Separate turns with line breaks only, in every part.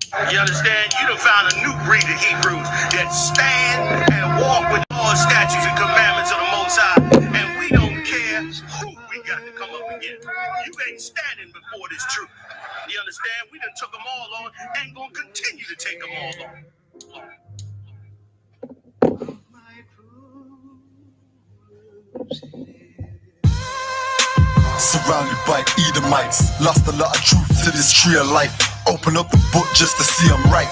You understand? You done found a new breed of Hebrews that stand and walk with all statutes and commandments of the Most High. And we don't care who we got to come up against. You ain't standing before this truth. You understand? We done took them all on and gonna continue to take them all on.
Surrounded by Edomites, lost a lot of truth to this tree of life. Open up the book just to see I'm right.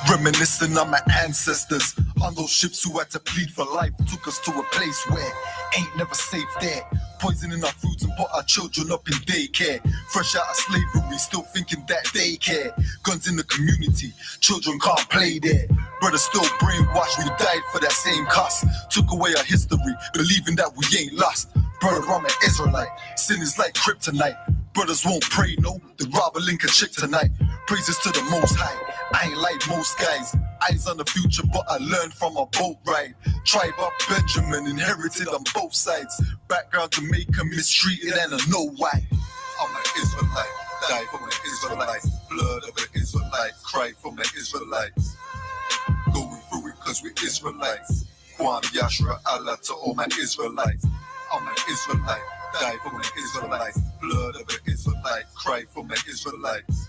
Reminiscing on my ancestors, on those ships who had to plead for life. Took us to a place where ain't never safe there. Poisoning our foods and put our children up in daycare. Fresh out of slavery, still thinking that they care. Guns in the community, children can't play there. Brothers still brainwashed, we died for that same cost. Took away our history, believing that we ain't lost. Brother, I'm an Israelite, sin is like kryptonite. Brothers won't pray, no, they rob a link a chick tonight. Praises to the Most High, I ain't like most guys. Eyes on the future, but I learned from a boat ride. Tribe of Benjamin, inherited on both sides. Background Jamaica, mistreated and I know why. I'm an Israelite, die for my Israelites. Blood of an Israelite, cry for my Israelites. Going through it cause we Israelites. Kwam Yashra Allah to all my Israelites. I'm an Israelite, die for my Israelites. Blood of an Israelite, cry for my Israelites.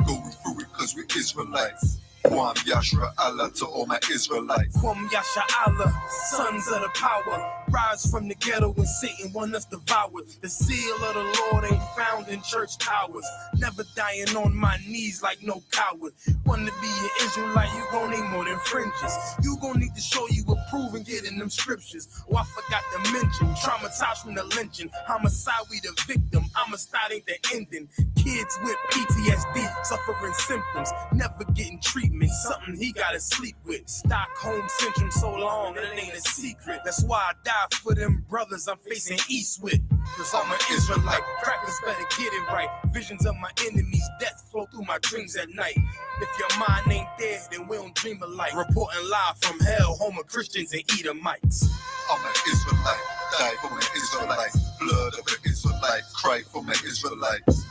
Going through it cause we Israelites. Kwam Yashra Allah to all my Israelites.
Kwam Yasha Allah, sons of the power. Rise from the ghetto when Satan want us devoured. The seal of the Lord ain't found in church towers. Never dying on my knees like no coward. Wanna be an Israelite, you gon' need more than fringes. You gon' need to show you approve and get in them scriptures. Oh, I forgot to mention, traumatized from the lynching. Homicide, we the victim. Homicide ain't the ending. Kids with PTSD, suffering symptoms, never getting treatment. Something he gotta sleep with. Stockholm syndrome so long, and it ain't a secret. That's why I die for them brothers I'm facing east with. Cause I'm an Israelite, crackers better get it right. Visions of my enemies, death flow through my dreams at night. If your mind ain't there, then we don't dream alike. Reporting live from hell, home of Christians and Edomites.
I'm an Israelite, die for my Israelites. Blood of an Israelite, cry for my Israelites.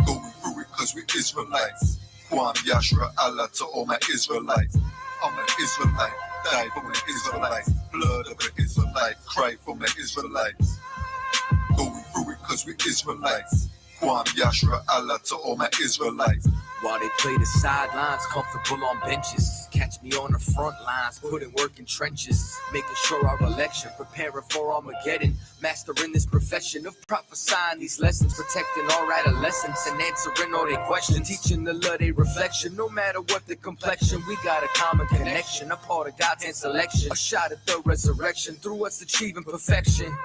Going through it cause we Israelites. Kwam Yashra Allah to all my Israelites. I'm an Israelite, die for my Israelites. Blood of an Israelite, cry for my Israelites. Going through it cause we Israelites. Kwam Yashra Allah to all my Israelites.
While they play the sidelines, comfortable on benches. Catch me on the front lines, putting work in trenches. Making sure our election, preparing for Armageddon. Mastering this profession of prophesying these lessons. Protecting our adolescents and answering all their questions. Teaching the love, their reflection. No matter what the complexion, we got a common connection. A part of God's hand selection. A shot at the resurrection, through us achieving perfection.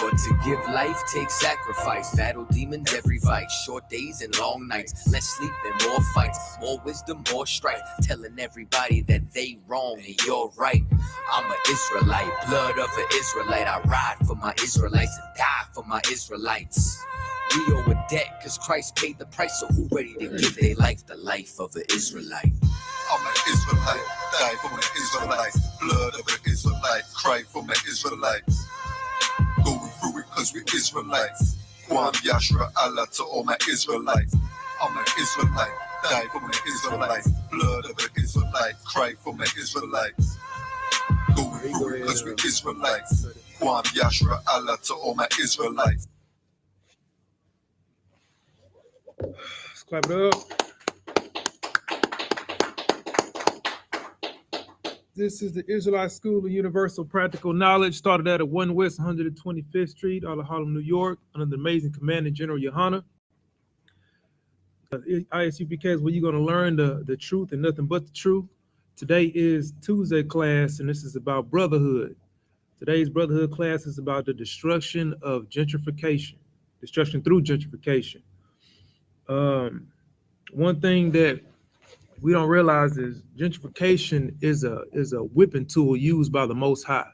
But to give life takes sacrifice. Battle demons every fight. Short days and long nights. Less sleep and more fights. More wisdom, more strife. Telling everybody that they wrong and you're right. I'm an Israelite, blood of an Israelite. I ride for my Israelites and die for my Israelites. We owe a debt cause Christ paid the price. So who ready to give their life the life of an Israelite?
I'm an Israelite, die for my Israelites. Blood of an Israelite, cry for my Israelites. Going through it cause we Israelites. Kwam Yashra Allah to all my Israelites. I'm an Israelite, die for my Israelites. Blood of an Israelite, cry for my Israelites. Going through it cause we Israelites. Kwam Yashra Allah to all my Israelites.
Let's clap it up. This is the Israelite School of Universal Practical Knowledge, started at 1 West 125th Street, out of Harlem, New York, under the amazing Commanding General YAHANNA. I.S.U.P.K is where you're going to learn the truth and nothing but the truth. Today is Tuesday class, and this is about brotherhood. Today's brotherhood class is about the destruction of gentrification, destruction through gentrification. One thing that we don't realize is gentrification is a whipping tool used by the Most High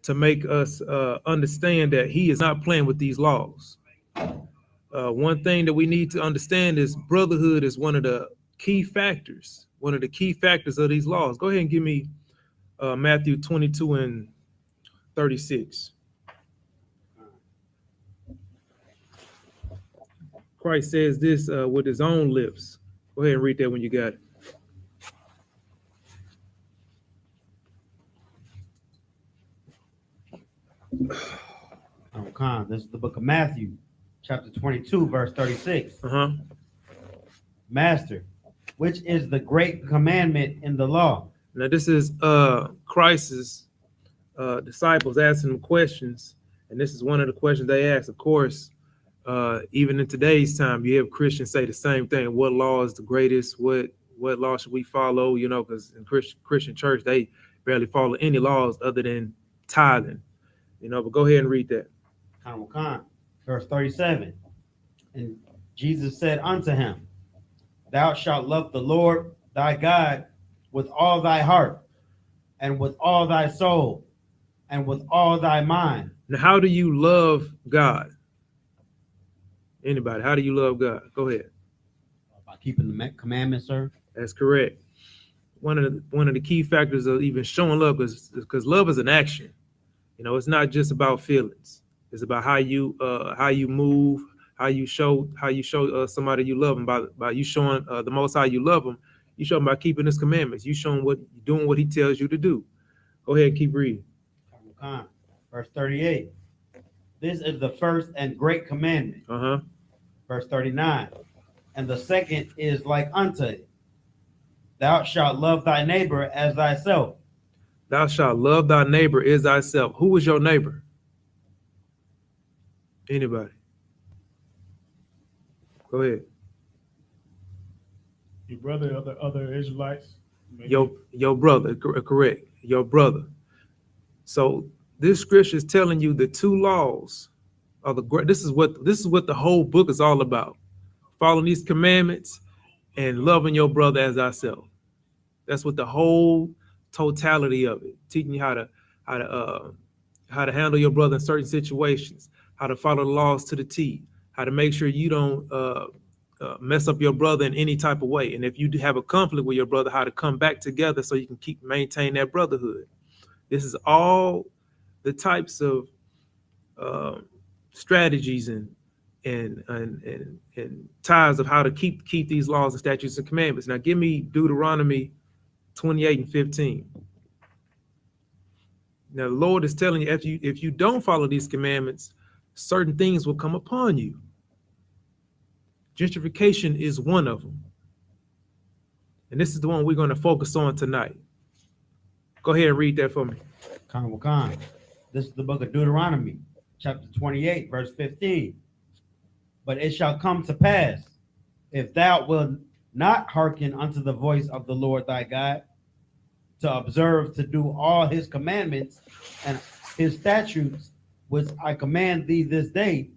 to make us understand that he is not playing with these laws. One thing that we need to understand is brotherhood is one of the key factors of these laws. Go ahead and give me Matthew 22 and 36. Christ says this with his own lips. Go ahead and read that when you got it.
This is the book of Matthew, chapter 22, verse 36. Master, which is the great commandment in the law?
Now this is Christ's disciples asking him questions, and this is one of the questions they ask. Of course, even in today's time, you have Christians say the same thing. What law is the greatest? What law should we follow? You know, because in Christian church, they barely follow any laws other than tithing. You know, but go ahead and read that.
Verse 37. And Jesus said unto him, Thou shalt love the Lord thy God with all thy heart, and with all thy soul, and with all thy mind.
Now, how do you love God? Anybody, how do you love God? Go ahead.
By keeping the commandments, sir.
That's correct. One of the key factors of even showing love is because love is an action. You know, it's not just about feelings. It's about how you move, how you show somebody you love them by you showing the Most High you love them. You show them by keeping His commandments. You show them doing what He tells you to do. Go ahead and keep reading.
Verse 38. This is the first and great commandment. Verse 39. And the second is like unto it. Thou shalt love thy neighbor as thyself.
Thou shalt love thy neighbor as thyself. Who is your neighbor? Anybody? Go ahead.
Your brother, other Israelites.
Your brother, correct. Your brother. So this scripture is telling you the two laws are this is what the whole book is all about. Following these commandments and loving your brother as thyself. That's what the whole totality of it, teaching you how to handle your brother in certain situations, how to follow the laws to the T, how to make sure you don't mess up your brother in any type of way. And if you do have a conflict with your brother, how to come back together so you can maintain that brotherhood. This is all the types of strategies and ties of how to keep these laws and statutes and commandments. Now give me Deuteronomy 28 and 15. Now the Lord is telling you, if you don't follow these commandments, certain things will come upon you. Gentrification is one of them. And this is the one we're going to focus on tonight. Go ahead and read that for me.
This is the book of Deuteronomy, chapter 28, verse 15. But it shall come to pass, if thou wilt not hearken unto the voice of the Lord thy God, to observe to do all his commandments and his statutes, which I command thee this day,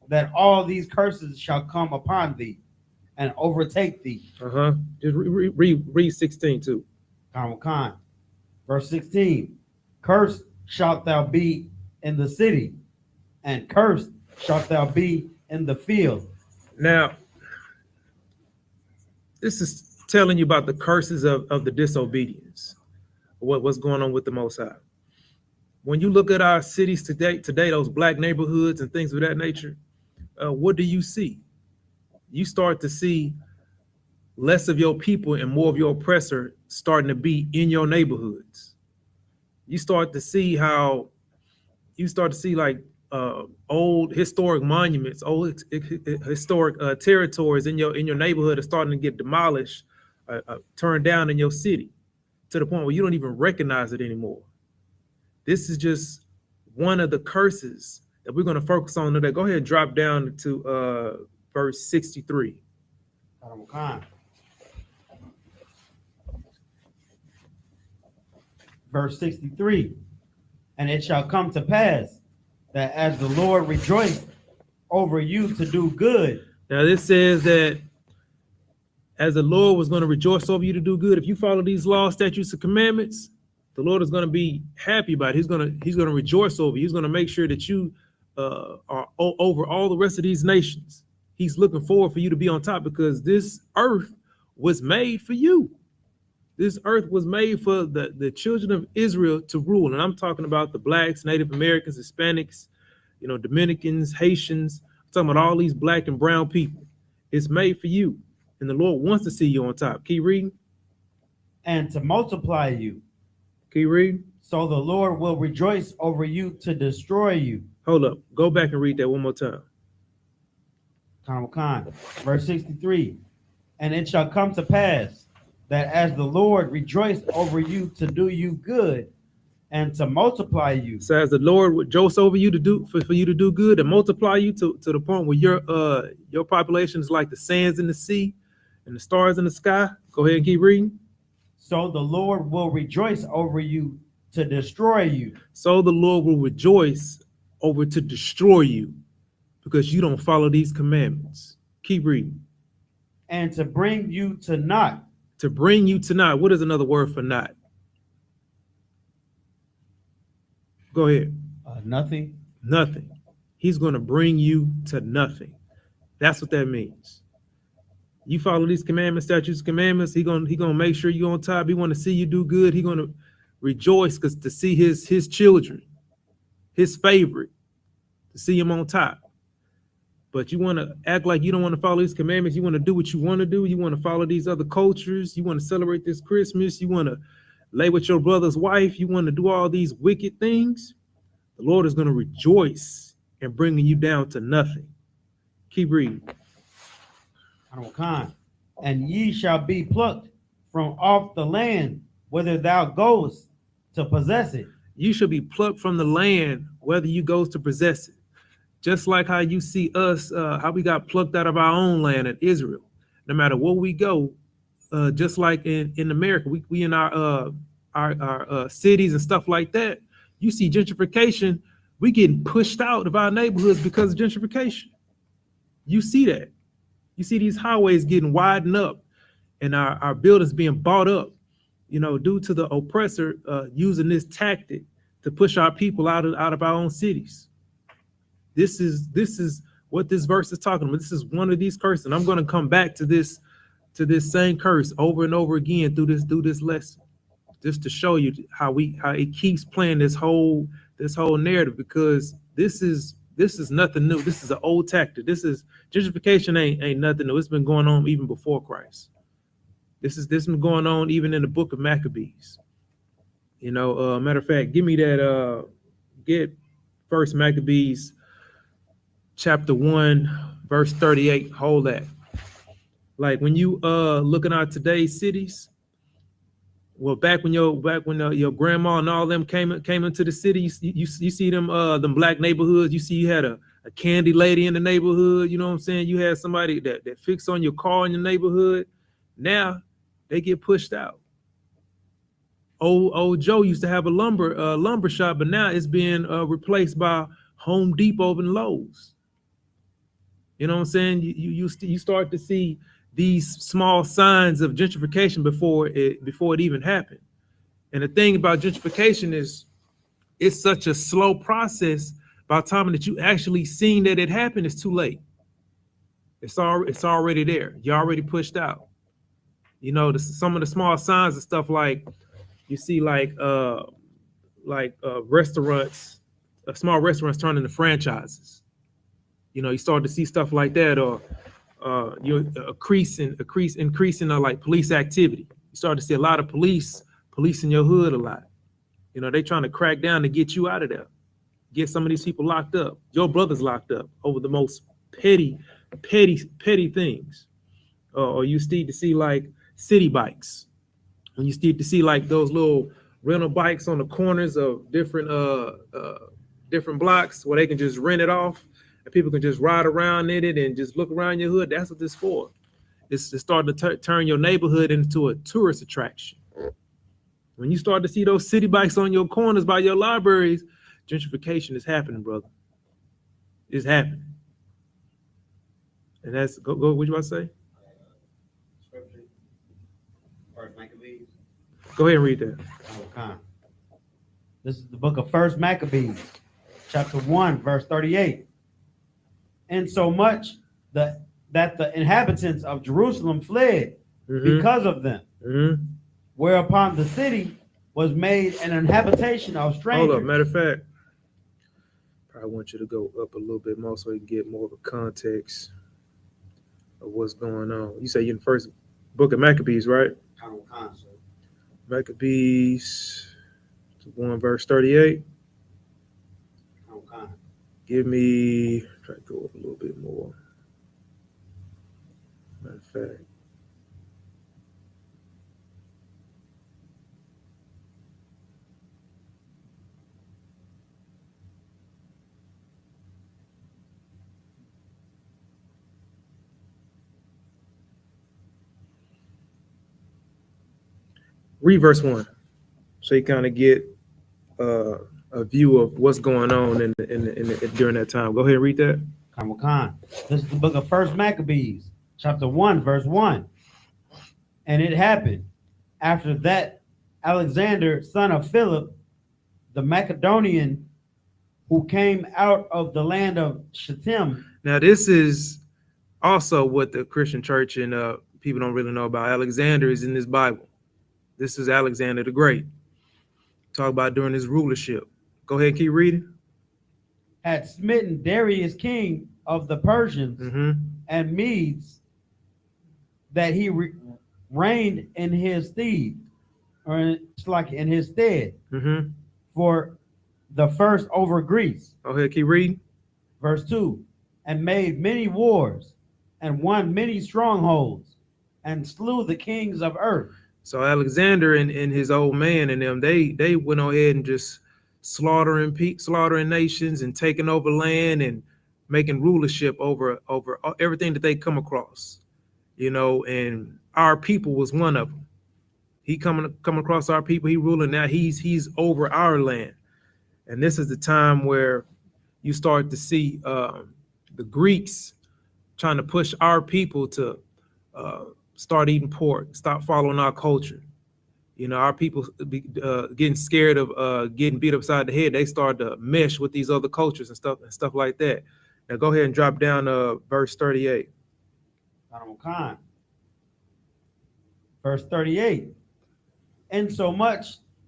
that all these curses shall come upon thee and overtake thee.
Just read 16 too.
Verse 16. Cursed shalt thou be in the city, and cursed shalt thou be in the field.
Now, this is telling you about the curses of the disobedience, what's going on with the Most High. When you look at our cities today, those black neighborhoods and things of that nature, what do you see? You start to see less of your people and more of your oppressor starting to be in your neighborhoods. You start to see like old historic monuments, old historic territories in your neighborhood are starting to get demolished, turned down in your city, to the point where you don't even recognize it anymore. This is just one of the curses that we're going to focus on today. Go ahead and drop down to verse 63.
Verse 63. And it shall come to pass that as the Lord rejoiced over you to do good.
Now this says that as the Lord was going to rejoice over you to do good, if you follow these laws, statutes, and commandments, the Lord is going to be happy about it. He's going to rejoice over you. He's going to make sure that you are over all the rest of these nations. He's looking forward for you to be on top, because this earth was made for you. This earth was made for the children of Israel to rule. And I'm talking about the blacks, Native Americans, Hispanics, Dominicans, Haitians. I'm talking about all these black and brown people. It's made for you. And the Lord wants to see you on top. Keep reading.
And to multiply you.
Keep reading.
So the Lord will rejoice over you to destroy you.
Hold up. Go back and read that one more time.
Verse 63. And it shall come to pass that as the Lord rejoiced over you to do you good and to multiply you.
So as the Lord rejoice over you to do for you to do good and multiply you to the point where your population is like the sands in the sea and the stars in the sky. Go ahead and keep reading.
So the Lord will rejoice over you to destroy you.
So the Lord will rejoice over to destroy you because you don't follow these commandments. Keep reading.
And to bring you to naught.
To bring you to naught. What is another word for naught? Go ahead.
Nothing.
Nothing. He's going to bring you to nothing. That's what that means. You follow these commandments, statutes, commandments. He gonna make sure you're on top. He want to see you do good. He gonna rejoice because to see his children, his favorite, to see him on top. But you want to act like you don't want to follow these commandments. You want to do what you want to do. You want to follow these other cultures. You want to celebrate this Christmas. You want to lay with your brother's wife. You want to do all these wicked things. The Lord is going to rejoice in bringing you down to nothing. Keep reading.
And ye shall be plucked from off the land, whither thou goest to possess it.
You shall be plucked from the land, whether you goes to possess it. Just like how you see us, how we got plucked out of our own land in Israel. No matter where we go, just like in America, we in our cities and stuff like that. You see gentrification, we getting pushed out of our neighborhoods because of gentrification. You see that. You see these highways getting widened up and our buildings being bought up, due to the oppressor using this tactic to push our people out of our own cities. This is what this verse is talking about. This is one of these curses. And I'm going to come back to this same curse over and over again through this lesson, just to show you how it keeps playing this whole narrative, because this is nothing new. This is an old tactic. Gentrification ain't nothing new. It's been going on even before Christ. This has been going on even in the book of Maccabees. Matter of fact, give me that get First Maccabees chapter 1 verse 38. Hold that. Like when you looking at today's cities, well, back when your grandma and all them came into the city, you see them black neighborhoods. You see you had a candy lady in the neighborhood. You know what I'm saying? You had somebody that fixed on your car in your neighborhood. Now they get pushed out. Old Joe used to have a lumber shop, but now it's being replaced by Home Depot and Lowe's. You know what I'm saying? You start to see these small signs of gentrification before it even happened. And the thing about gentrification is it's such a slow process. By the time that you actually seen that it happened, it's too late. It's already there. You're already pushed out. Some of the small signs and stuff, like you see restaurants, small restaurants turn into franchises. You start to see stuff like that, or you're increasing like police activity. You start to see a lot of police in your hood a lot. They trying to crack down to get you out of there, get some of these people locked up. Your brother's locked up over the most petty things. Or you start to see like city bikes, when you start to see like those little rental bikes on the corners of different blocks where they can just rent it off. And people can just ride around in it and just look around your hood. That's what this for. It's starting to turn your neighborhood into a tourist attraction. When you start to see those city bikes on your corners by your libraries, gentrification is happening, brother. It's happening. And that's go. What you about to say?
Scripture. First Maccabees.
Go ahead and read that.
Okay. This is the book of First Maccabees, chapter 1, verse 38. And so much that the inhabitants of Jerusalem fled because of them, whereupon the city was made an habitation of strangers.
Hold up, matter of fact, I want you to go up a little bit more so you can get more of a context of what's going on. You say you're in the first book of Maccabees, right? Maccabees 1 verse 38. Give me, try to go up a little bit more. Matter of fact. Read verse 1, so you kind of get a view of what's going on during that time. Go ahead and read that.
This is the book of First Maccabees, chapter 1, verse 1. And it happened after that Alexander, son of Philip, the Macedonian, who came out of the land of Shittim.
Now, this is also what the Christian church and people don't really know about. Alexander is in this Bible. This is Alexander the Great. Talk about during his rulership. Go ahead and keep reading.
Had smitten Darius, king of the Persians and Medes, that he reigned in his stead, or it's like in his stead, for the first over Greece.
Go ahead, keep reading.
Verse 2, and made many wars, and won many strongholds, and slew the kings of earth.
So Alexander and his old man and them, they went on ahead and just slaughtering nations and taking over land and making rulership over everything that they come across, you know. And our people was one of them. He come across our people. He ruling now. He's over our land, and this is the time where you start to see the Greeks trying to push our people to start eating pork, stop following our culture. You know, our people getting scared of getting beat upside the head. They start to mesh with these other cultures and stuff like that. Now go ahead and drop down verse 38.
Verse 38. Insomuch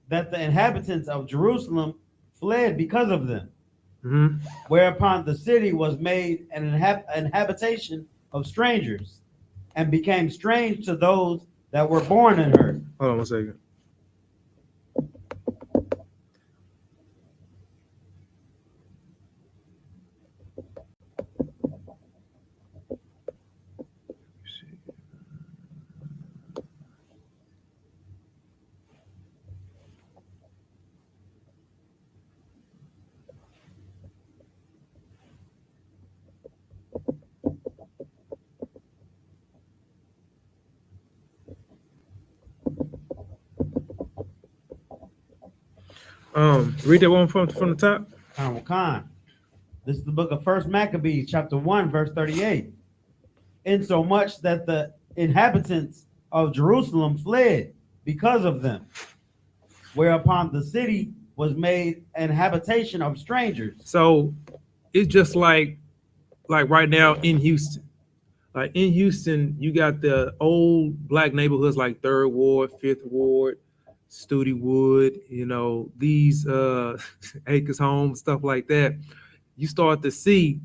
that the inhabitants of Jerusalem fled because of them, whereupon the city was made an habitation of strangers, and became strange to those that were born in her.
Hold on one second. Read that one from the top.
This is the book of First Maccabees, chapter 1, verse 38. Insomuch that the inhabitants of Jerusalem fled because of them, whereupon the city was made an habitation of strangers.
So it's just like right now in Houston. Like in Houston, you got the old black neighborhoods like 3rd Ward, 5th Ward, Studewood, you know, these Acres Homes, stuff like that. You start to see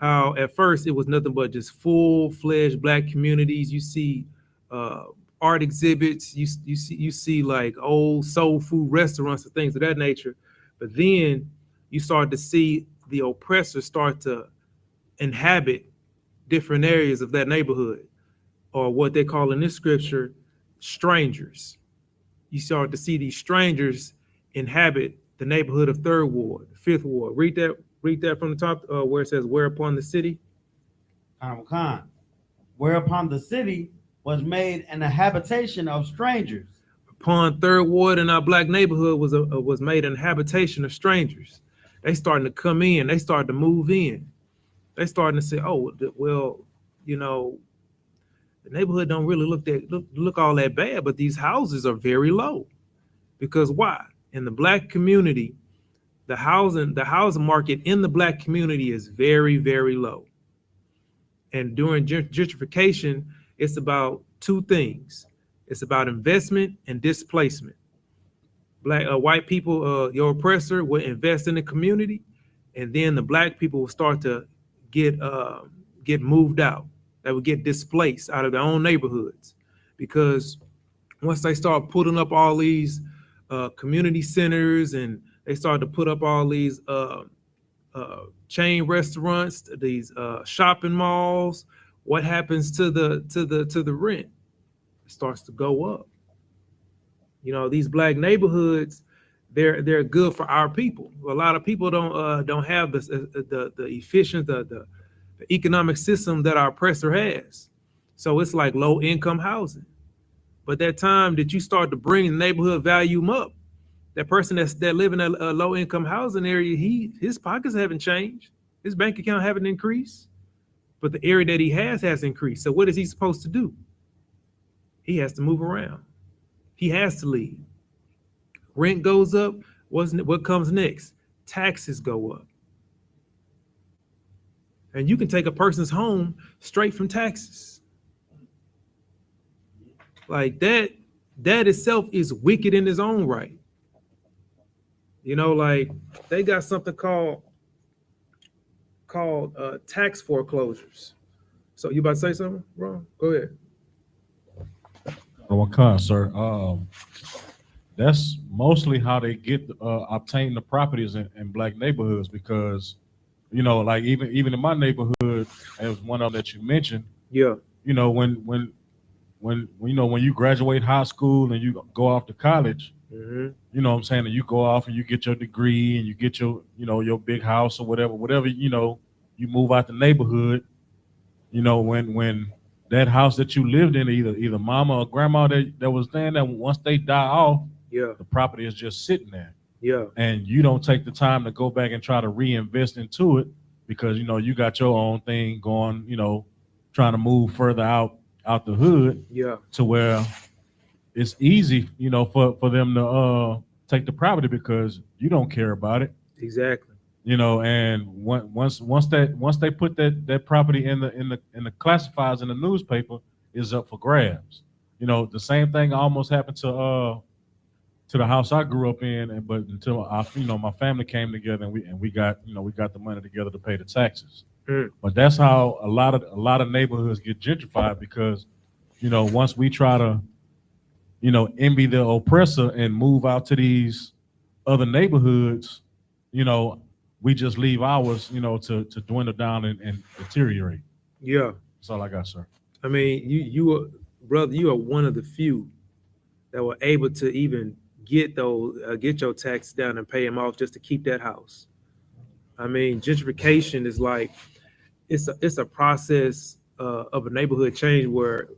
how at first it was nothing but just full-fledged black communities. You see art exhibits, you see like old soul food restaurants and things of that nature. But then you start to see the oppressors start to inhabit different areas of that neighborhood, or what they call in this scripture, strangers. You start to see these strangers inhabit the neighborhood of 3rd Ward, 5th Ward. Read that from the top where it says, whereupon the city.
Whereupon the city was made an habitation of strangers.
Upon 3rd Ward in our black neighborhood was made an habitation of strangers. They starting to come in. They starting to move in. They starting to say, oh, well, you know, the neighborhood don't really look all that bad, but these houses are very low. Because why? In the black community, the housing market in the black community is very, very low. And during gentrification, it's about two things. It's about investment and displacement. White people, your oppressor, will invest in the community, and then the black people will start to get moved out. that would get displaced out of their own neighborhoods, because once they start putting up all these community centers, and they started to put up all these chain restaurants, these shopping malls, what happens to the rent? It starts to go up. You know, these black neighborhoods, they're good for our people. A lot of people don't have the efficient the economic system that our oppressor has. So it's like low income housing. But that time that you start to bring the neighborhood value up, that person that live in a low income housing area, his pockets haven't changed, his bank account haven't increased, but the area that he has increased. So what is he supposed to do? He has to move around. He has to leave. Rent goes up. What comes next? Taxes go up. And you can take a person's home straight from taxes. Like that itself is wicked in its own right. You know, like they got something called tax foreclosures. So you about to say something, Ron? Go ahead.
Wakan, sir. That's mostly how they get obtain the properties in black neighborhoods, because, you know, like even in my neighborhood, as one of them that you mentioned,
Yeah.
you know, when you graduate high school and you go off to college,
Mm-hmm.
you know what I'm saying, and you go off and you get your degree and you get your, you know, your big house or whatever, you know, you move out the neighborhood, you know, when that house that you lived in, either mama or grandma that was there, that once they die off,
Yeah.
the property is just sitting there.
Yeah.
And you don't take the time to go back and try to reinvest into it, because, you know, you got your own thing going, you know, trying to move further out the hood.
Yeah.
To where it's easy, you know, for them to take the property because you don't care about it.
Exactly.
You know, and once they put that property in the classifieds in the newspaper, is up for grabs. You know, the same thing almost happened to the house I grew up in, but until my family came together and we got the money together to pay the taxes.
Mm.
But that's how a lot of neighborhoods get gentrified, because, you know, once we try to, you know, envy the oppressor and move out to these other neighborhoods, you know, we just leave ours, you know, to dwindle down and deteriorate.
Yeah.
That's all I got, sir.
I mean, you are, brother, you are one of the few that were able to even get your taxes down and pay them off just to keep that house. I mean, gentrification is like, it's a process of a neighborhood change where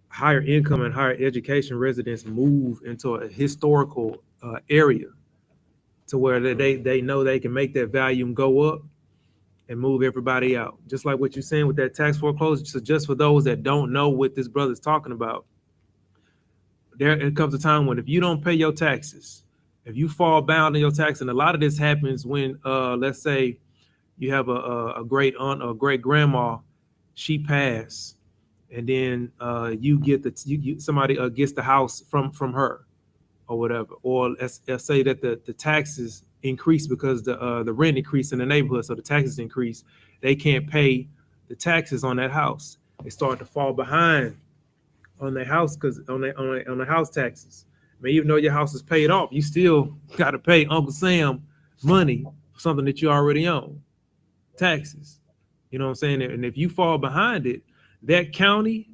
higher income and higher education residents move into a historical area to where they know they can make that volume go up and move everybody out. Just like what you're saying with that tax foreclosure. So just for those that don't know what this brother's talking about, there comes a time when if you don't pay your taxes, if you fall bound in your tax, and a lot of this happens when, let's say, you have a great aunt or great grandma, she passed, and then you get somebody gets the house from her or whatever, or let's say that the taxes increase because the rent increased in the neighborhood, so the taxes increase. They can't pay the taxes on that house. They start to fall behind on their house because on the house taxes. I mean, even though your house is paid off, you still got to pay Uncle Sam money for something that you already own. Taxes. You know what I'm saying? And if you fall behind it, that county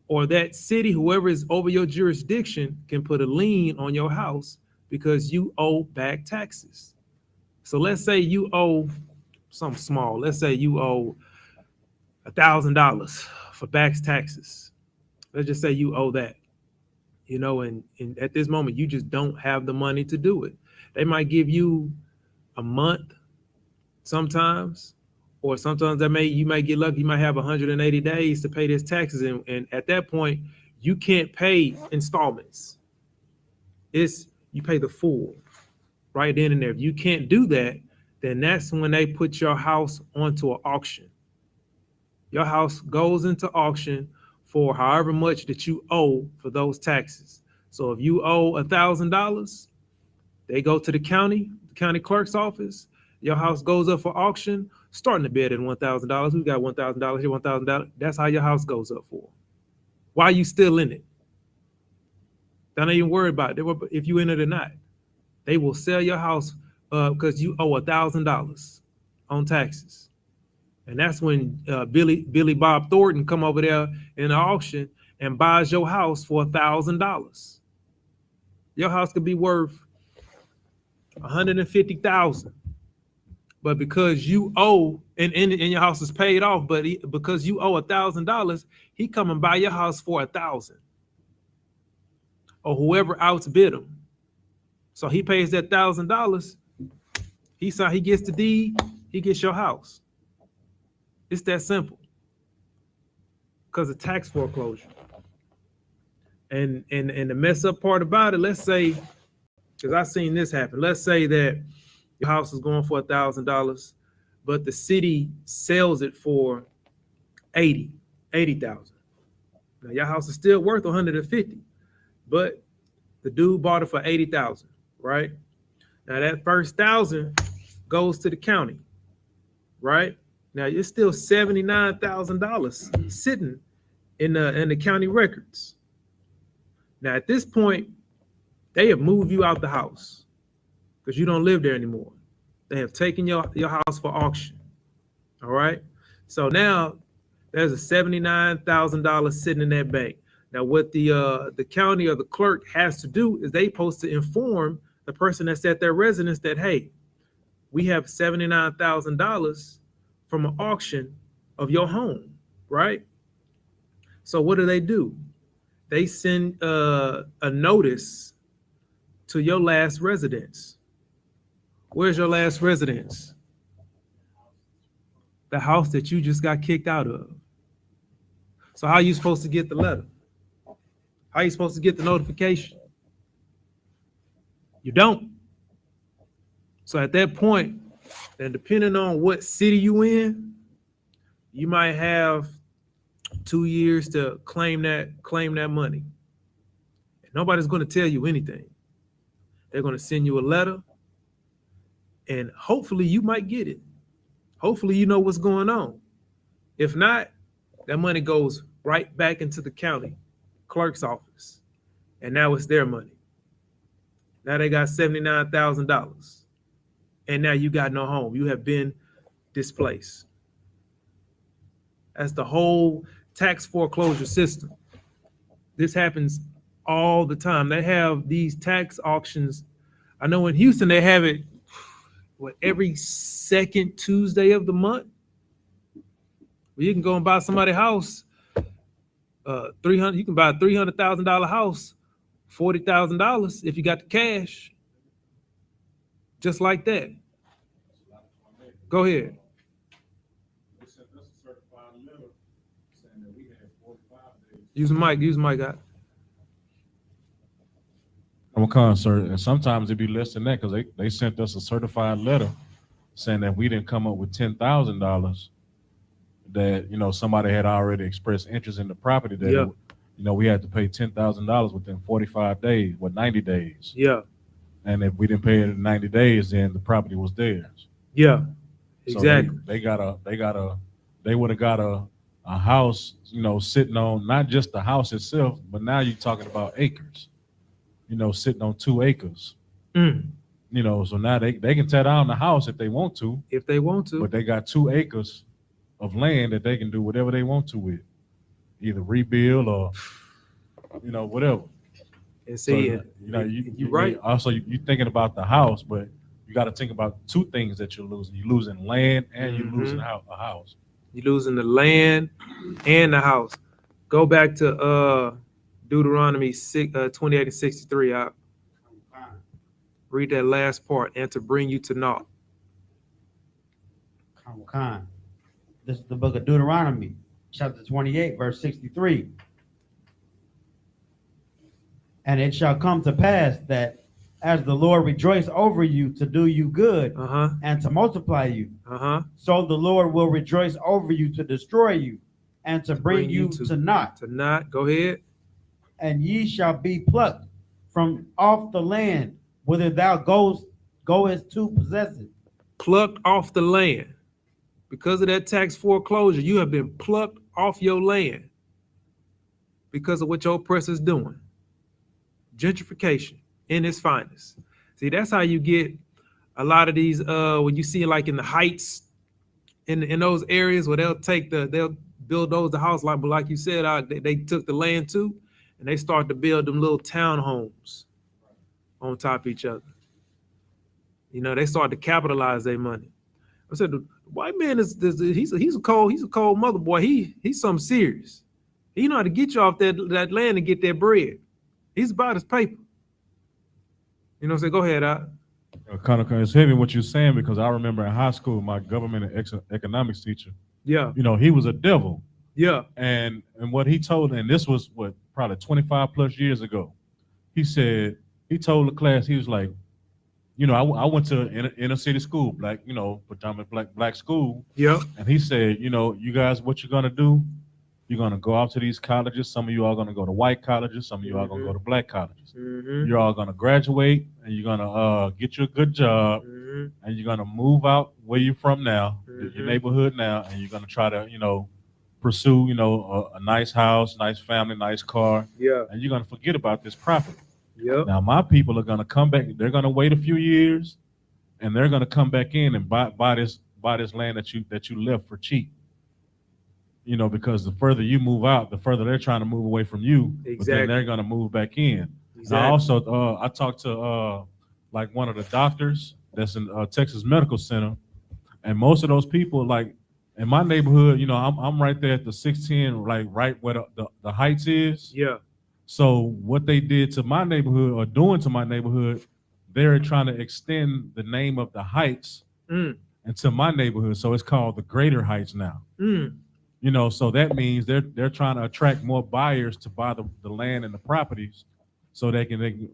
or that city, whoever is over your jurisdiction, can put a lien on your house because you owe back taxes. So let's say you owe something small. Let's say you owe $1,000 for back taxes. Let's just say you owe that, you know, and at this moment, you just don't have the money to do it. They might give you a month sometimes, or sometimes you might get lucky. You might have 180 days to pay this taxes. And at that point, you can't pay installments. You pay the full right then and there. If you can't do that, then that's when they put your house onto an auction. Your house goes into auction for however much that you owe for those taxes. So if you owe $1,000, they go to the county clerk's office. Your house goes up for auction starting the bed at $1,000. We got $1,000 here, $1,000. That's how your house goes up for. Why are you still in it? Don't even worry about it. If you in it or not. They will sell your house because you owe $1,000 on taxes. And that's when Billy Bob Thornton come over there in the auction and buys your house for $1,000. Your house could be worth $150,000. But because you owe, and your house is paid off, but because you owe $1,000, he come and buy your house for $1,000. Or whoever outbid him. So he pays that $1,000. He gets the deed. He gets your house. It's that simple. Because of tax foreclosure. And the mess up part about it, let's say, because I've seen this happen. Let's say that your house is going for $1,000, but the city sells it for $80,000. Now your house is still worth $150,000, but the dude bought it for $80,000. Right? Now that first $1,000 goes to the county, right? Now it's still $79,000 sitting in the county records. Now at this point, they have moved you out the house because you don't live there anymore. They have taken your house for auction. All right. So now there's a $79,000 sitting in that bank. Now what the county or the clerk has to do is they supposed to inform the person that's at their residence that, hey, we have $79,000 from an auction of your home, right? So what do? They send a notice to your last residence. Where's your last residence? The house that you just got kicked out of. So how are you supposed to get the letter? How are you supposed to get the notification? You don't. So at that point, then depending on what city you in, you might have 2 years to claim that money. And nobody's going to tell you anything. They're going to send you a letter, and hopefully you might get it. Hopefully you know what's going on. If not, that money goes right back into the county clerk's office, and now it's their money. Now they got $79,000, and now you got no home. You have been displaced. That's the whole tax foreclosure system. This happens all the time. They have these tax auctions. I know in Houston they have it every second Tuesday of the month. Well, you can go and buy somebody's house. You can buy a $300,000 house, $40,000 if you got the cash. Just like that. Go ahead. Use the mic out.
I'm a concert, and sometimes it'd be less than that because they sent us a certified letter saying that we didn't come up with $10,000, that somebody had already expressed interest in the property, that we had to pay $10,000 within 45 days, 90 days.
Yeah.
And if we didn't pay it in 90 days, then the property was theirs.
Yeah. Exactly.
So they would have got a house, sitting on not just the house itself, but now you're talking about acres. Sitting on 2 acres. So now they can tear down the house if they want to.
If they want to.
But they got 2 acres of land that they can do whatever they want to with. Either rebuild or, whatever.
And see,
so,
you're right.
Also, you're thinking about the house, but you got to think about 2 things that you're losing. You're losing land and you're losing a house. You're
losing the land and the house. Go back to Deuteronomy 28 and 63. Read that last part, and to bring you to naught.
This is the book of Deuteronomy, chapter 28, verse 63. And it shall come to pass that as the Lord rejoice over you to do you good and to multiply you, so the Lord will rejoice over you to destroy you and to bring you to naught.
To naught. Go ahead.
And ye shall be plucked from off the land whither thou goest to possess it.
Plucked off the land. Because of that tax foreclosure, you have been plucked off your land because of what your oppressor's doing. Gentrification in its finest. See, that's how you get a lot of these, when you see like in the heights, in those areas where they'll bulldoze the house, like you said, they took the land too, and they start to build them little townhomes on top of each other. You know, they start to capitalize their money. I said, the white man he's a cold mother boy. He's something serious. He know how to get you off that land and get that bread. He's about his paper. You know what I'm saying? Go ahead,
Kind of, it's heavy what you're saying, because I remember in high school, my government and economics teacher,
yeah,
you know, he was a devil.
Yeah.
And what he told, and this was what, probably 25 plus years ago, he told the class, he was like, you know, I went to inner city school, predominantly black school.
Yeah.
And he said, you know, you guys, what you're gonna do? You're gonna go out to these colleges. Some of you are gonna go to white colleges. Some of you are gonna go to black colleges. You're all gonna graduate, and you're gonna get you a good job, and you're gonna move out where you're from now, your neighborhood now, and you're gonna try to, you know, pursue, you know, a nice house, nice family, nice car.
Yeah.
And you're gonna forget about this property.
Yep.
Now my people are gonna come back. They're gonna wait a few years, and they're gonna come back in and buy this land that you left for cheap. You know, because the further you move out, the further they're trying to move away from you.
Exactly.
But then they're gonna move back in.
Exactly.
And I also I talked to like one of the doctors that's in Texas Medical Center, and most of those people, like in my neighborhood, you know, I'm right there at the 610, like right where the Heights is.
Yeah.
So what they did to my neighborhood, or doing to my neighborhood, they're trying to extend the name of the Heights into my neighborhood. So it's called the Greater Heights now. You know, so that means they're trying to attract more buyers to buy the land and the properties, so they can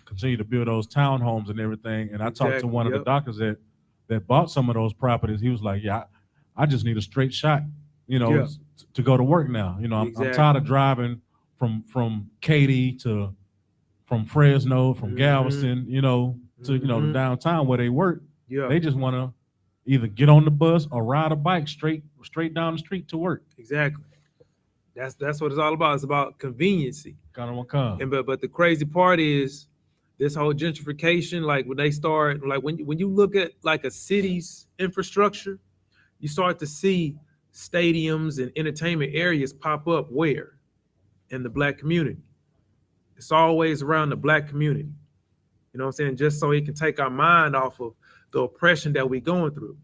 continue to build those townhomes and everything. And I talked to one of the doctors that bought some of those properties. He was like, yeah, I just need a straight shot, you know, to go to work now. You know, I'm tired of driving from Katy from Fresno, from Galveston, you know, to, you know, the downtown where they work. Yeah. They just want to either get on the bus or ride a bike straight down the street to work.
Exactly. That's what it's all about. It's about conveniency.
And
but the crazy part is this whole gentrification. Like when they start, like when you look at like a city's infrastructure, you start to see stadiums and entertainment areas pop up where? In the black community. It's always around the black community. You know what I'm saying? Just so it can take our mind off of the oppression that we're going through.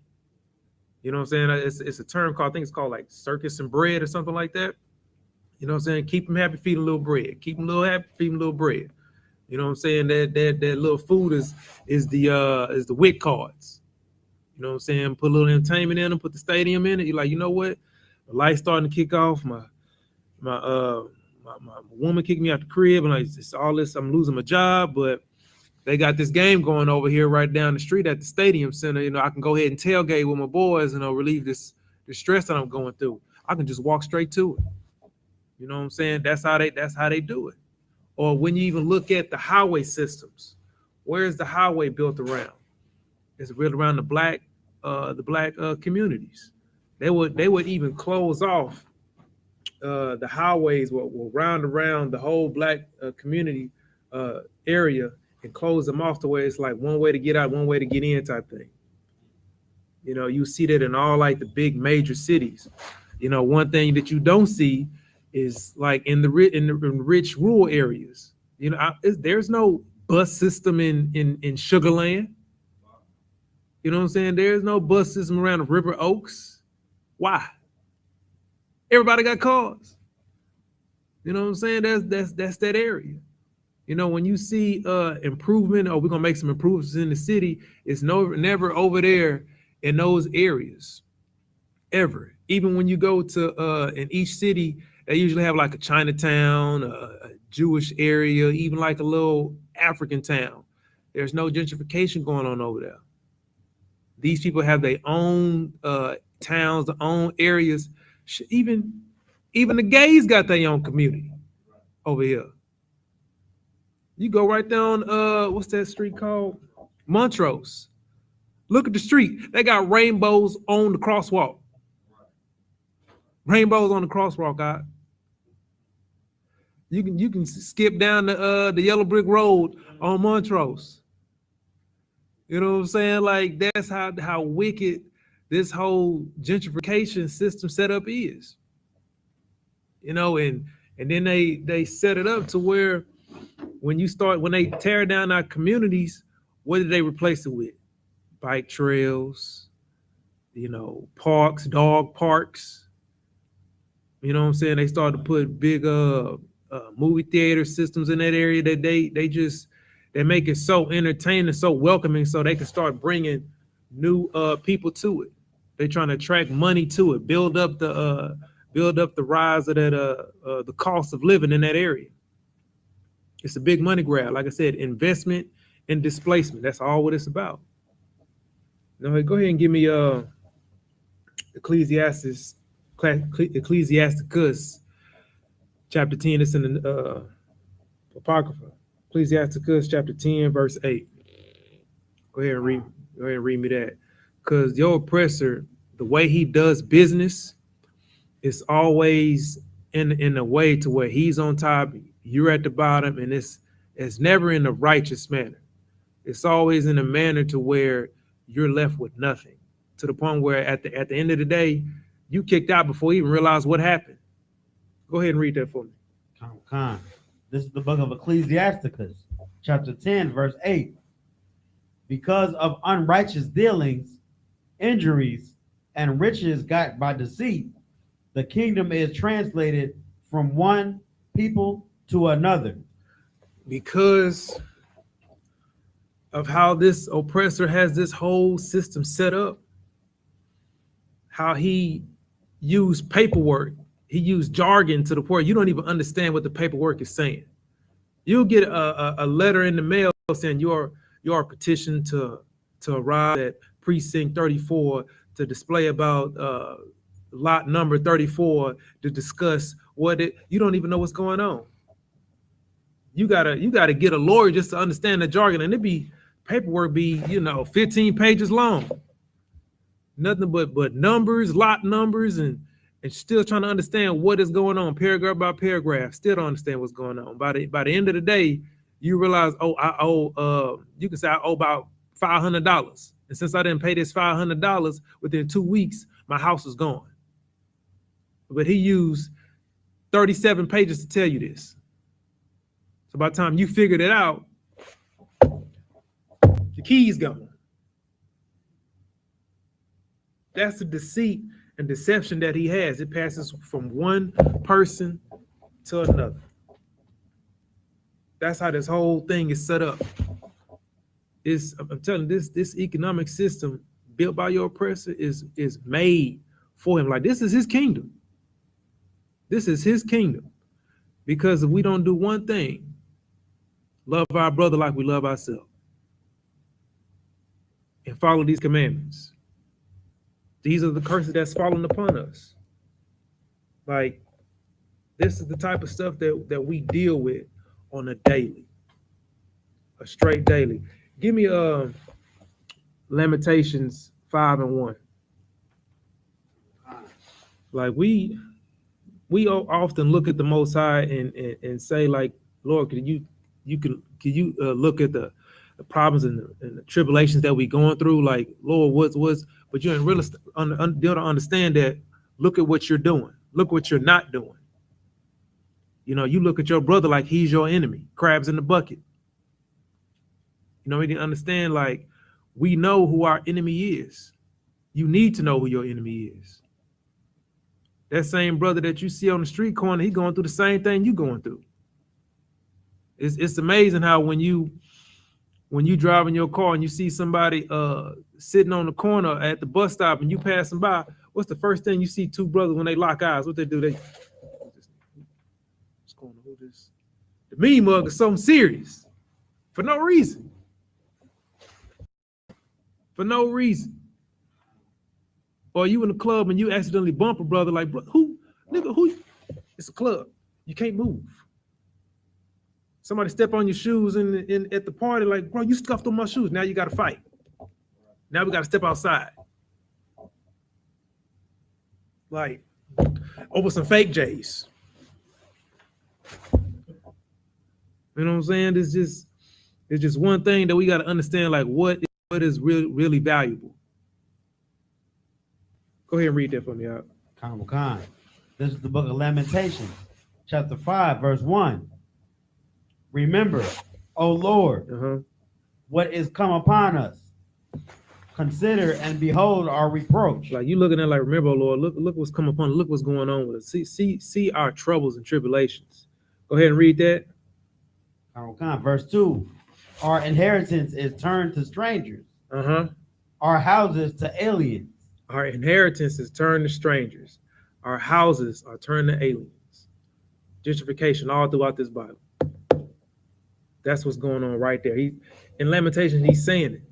You know what I'm saying? It's a term called, I think it's called like circus and bread or something like that. You know what I'm saying? Keep them happy, feed them a little bread. Keep them a little happy, feed them a little bread. You know what I'm saying? That little food is the WIC cards. You know what I'm saying? Put a little entertainment in them, put the stadium in it. You're like, you know what? The light's starting to kick off. My woman kicked me out the crib, and like it's all this, I'm losing my job, but they got this game going over here right down the street at the stadium center. You know, I can go ahead and tailgate with my boys and relieve this stress that I'm going through. I can just walk straight to it. You know what I'm saying? That's how they do it. Or when you even look at the highway systems, where is the highway built around? It's built around the black communities. They would even close off the highways will round around the whole black community area and close them off to where it's like one way to get out, one way to get in type thing. You know, you see that in all like the big major cities. You know, one thing that you don't see is like in the rich rural areas. You know, there's no bus system in Sugar Land. You know what I'm saying? There's no bus system around the River Oaks. Why? Everybody got cars. You know what I'm saying? That's that area. You know, when you see improvement, or we're gonna make some improvements in the city, it's never over there in those areas, ever. Even when you go to in each city, they usually have like a Chinatown, a Jewish area, even like a little African town. There's no gentrification going on over there. These people have their own towns, their own areas. Even the gays got their own community over here. You go right down, what's that street called? Montrose. Look at the street. They got rainbows on the crosswalk. Rainbows on the crosswalk, out. You can skip down the yellow brick road on Montrose. You know what I'm saying? Like that's how wicked this whole gentrification system setup is. You know, and then they set it up to where when they tear down our communities, what did they replace it with? Bike trails, you know, parks, dog parks. You know what I'm saying? They started to put big movie theater systems in that area that they make it so entertaining, so welcoming, so they can start bringing new people to it. They're trying to attract money to it, build up the rise of that the cost of living in that area. It's a big money grab. Like I said, investment and displacement. That's all what it's about. Now, go ahead and give me Ecclesiasticus chapter 10. It's in the Apocrypha. Ecclesiasticus chapter 10, verse 8. Go ahead and read me that. Because your oppressor, the way he does business, is always in a way to where he's on top, you're at the bottom, and it's never in a righteous manner. It's always in a manner to where you're left with nothing, to the point where at the end of the day, you kicked out before you even realize what happened. Go ahead and read that for me.
This is the book of Ecclesiasticus, chapter 10, verse 8. Because of unrighteous dealings, injuries, and riches got by deceit, the kingdom is translated from one people to another.
Because of how this oppressor has this whole system set up, how he used paperwork, he used jargon to the point you don't even understand what the paperwork is saying. You'll get a letter in the mail saying your petition to arrive at precinct 34 to display about lot number 34 to discuss you don't even know what's going on. You gotta get a lawyer just to understand the jargon, and paperwork be 15 pages long. Nothing but numbers, lot numbers, and still trying to understand what is going on, paragraph by paragraph. Still don't understand what's going on. By the end of the day, you realize, you can say I owe about $500, and since I didn't pay this $500 within 2 weeks, my house is gone. But he used 37 pages to tell you this. So by the time you figured it out, the key's gone. That's the deceit and deception that he has. It passes from one person to another. That's how this whole thing is set up. I'm telling you, this economic system built by your oppressor is made for him. Like, this is his kingdom. This is his kingdom. Because if we don't do one thing, love our brother like we love ourselves, and follow these commandments, these are the curses that's falling upon us. Like, this is the type of stuff that we deal with on a daily, a straight daily. Give me Lamentations 5:1. Like, we often look at the Most High and say, like, Lord, can you look at the problems and the tribulations that we going through? Like, Lord, what's but you don't understand that. Look at what you're doing. Look what you're not doing. You look at your brother like he's your enemy, crabs in the bucket. We didn't understand, like, we know who our enemy is. You need to know who your enemy is. That same brother that you see on the street corner, he going through the same thing you going through. It's amazing how when you drive in your car and you see somebody sitting on the corner at the bus stop and you pass them by, what's the first thing you see two brothers when they lock eyes? What they do? What's going on with this? The mean mug is something serious for no reason. For no reason. Or you in the club and you accidentally bump a brother, like, who? It's a club. You can't move. Somebody step on your shoes at the party, like, bro, you scuffed on my shoes. Now you got to fight. Now we got to step outside. Like, over some fake J's. You know what I'm saying? It's just one thing that we got to understand, like what is really valuable. Go ahead and read that for me out.
Khan. This is the book of Lamentations, chapter 5, verse 1. Remember, O Lord, what is come upon us. Consider and behold our reproach.
Like you looking at like, remember, O Lord, look what's come upon, look what's going on with us. See our troubles and tribulations. Go ahead and read that.
Khan, verse 2. Our inheritance is turned to strangers. Our houses to aliens.
Our inheritance is turned to strangers. Our houses are turned to aliens. Gentrification all throughout this Bible. That's what's going on right there. In Lamentations, he's saying it.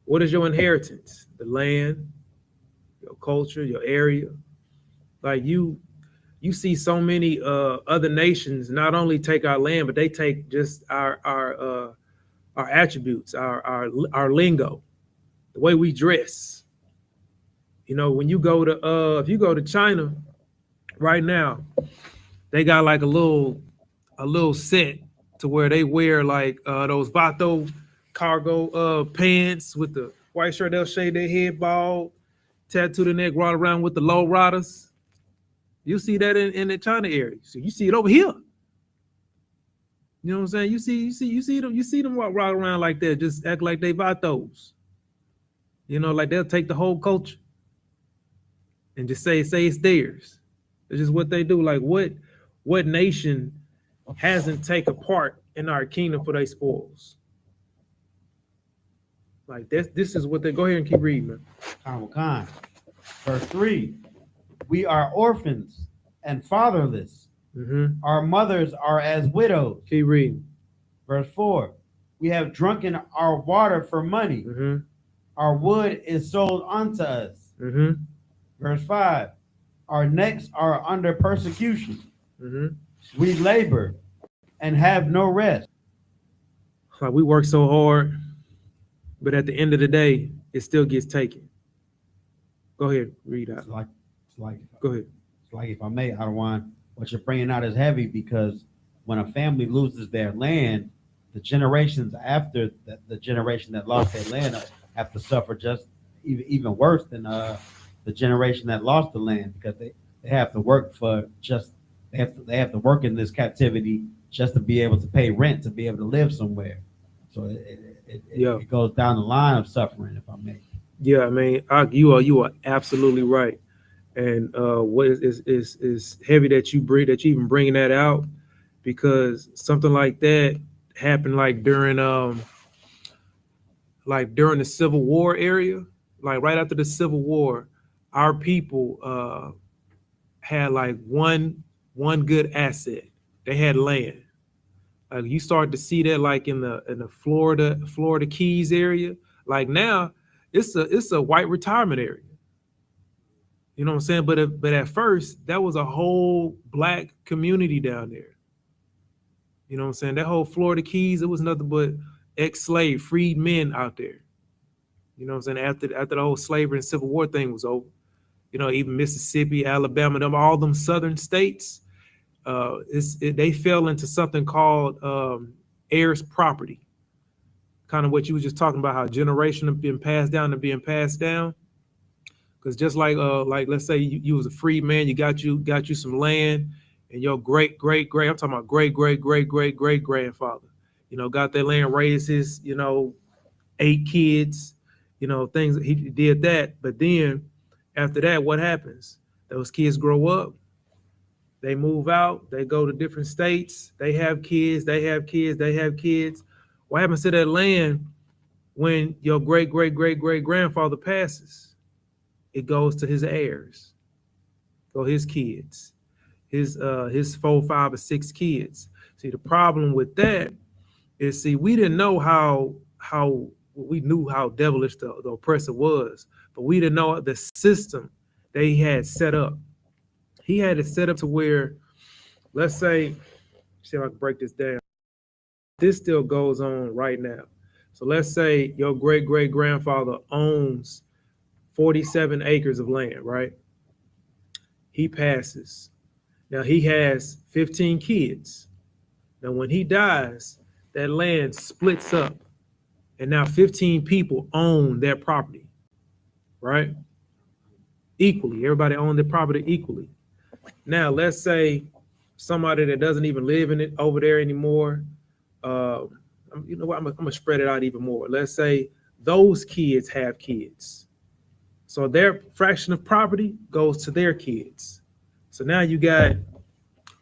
What is your inheritance? The land, your culture, your area. Like you see so many other nations not only take our land, but they take just our attributes, our lingo, the way we dress. You know, when you go to if you go to China right now, they got like a little set to where they wear like those Vato cargo pants with the white shirt. They'll shave their head bald, tattoo the neck, ride around with the low riders. You see that in the China area. So you see it over here. You know what I'm saying? You see them walk right around like that, just act like they Vatos. You know, like they'll take the whole culture and just say it's theirs. It's just what they do. Like what nation hasn't taken part in our kingdom for their spoils? Like this is what they go ahead and keep reading, man.
Khan. Verse 3. We are orphans and fatherless. Our mothers are as widows.
Keep reading.
Verse 4. We have drunken our water for money. Our wood is sold unto us. Verse 5. Our necks are under persecution. We labor and have no rest.
Like we work so hard, but at the end of the day, it still gets taken. Go ahead, read out. Go ahead.
It's like, if I may, I don't want what you're bringing out is heavy, because when a family loses their land, the generations after the generation that lost their land have to suffer just even worse than the generation that lost the land, because they have to work for just they have to work in this captivity just to be able to pay rent, to be able to live somewhere. So it goes down the line of suffering, if I may.
Yeah, I mean, you are absolutely right. And what is heavy that you even bringing that out, because something like that happened like during the Civil War area, like right after the Civil War, our people had like one good asset. They had land. Like you start to see that like in the Florida Keys area. Like now, it's a white retirement area. You know what I'm saying? But at first, that was a whole black community down there. You know what I'm saying? That whole Florida Keys, it was nothing but ex-slave, freed men out there. You know what I'm saying? After the whole slavery and Civil War thing was over, you know, even Mississippi, Alabama, all them southern states, they fell into something called heirs property. Kind of what you were just talking about, how generation have been passed down and being passed down. Because just like let's say you was a free man, you got you some land, and your great I'm talking about great grandfather, you know, got that land, raised his 8 kids, things. He did that, but then after that, what happens? Those kids grow up, they move out, they go to different states, they have kids. What happens to that land when your great grandfather passes? It goes to his heirs, his kids, his 4, 5, or 6 kids. See, the problem with that is, we didn't know how we knew how devilish the oppressor was, but we didn't know the system they had set up. He had it set up to where, let's say, see if I can break this down. This still goes on right now. So let's say your great grandfather owns 47 acres of land, right? He passes. Now he has 15 kids. Now when he dies, that land splits up, and now 15 people own that property, right? Equally, everybody owned the property equally. Now let's say somebody that doesn't even live in it over there anymore. You know what? I'm gonna spread it out even more. Let's say those kids have kids, so their fraction of property goes to their kids. So now you got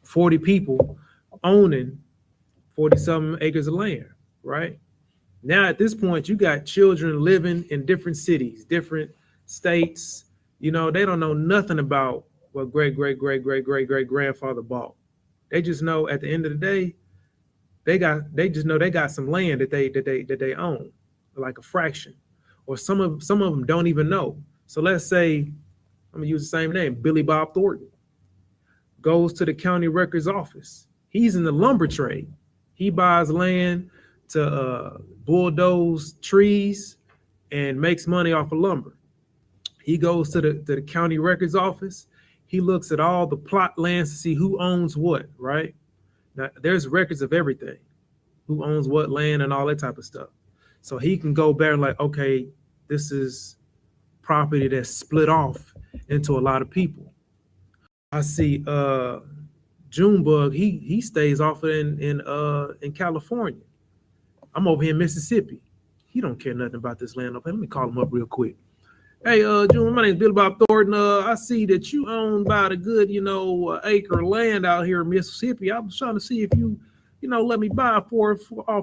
40 people owning 40-something acres of land, right? Now at this point, you got children living in different cities, different states. You know, they don't know nothing about what great grandfather bought. They just know at the end of the day, they just know they got some land that they own, like a fraction, or some of them don't even know. So let's say, I'm gonna use the same name, Billy Bob Thornton, goes to the county records office. He's in the lumber trade. He buys land to bulldoze trees and makes money off of lumber. He goes to the county records office. He looks at all the plot lands to see who owns what, right? Now, there's records of everything, who owns what land and all that type of stuff. So he can go back and like, okay, this is property that's split off into a lot of people. I see Junebug, he stays off in California. I'm over here in Mississippi. He don't care nothing about this land. Let me call him up real quick. Hey, June, my name's Billy Bob Thornton. I see that you own about a good, acre of land out here in Mississippi. I was trying to see if you let me buy off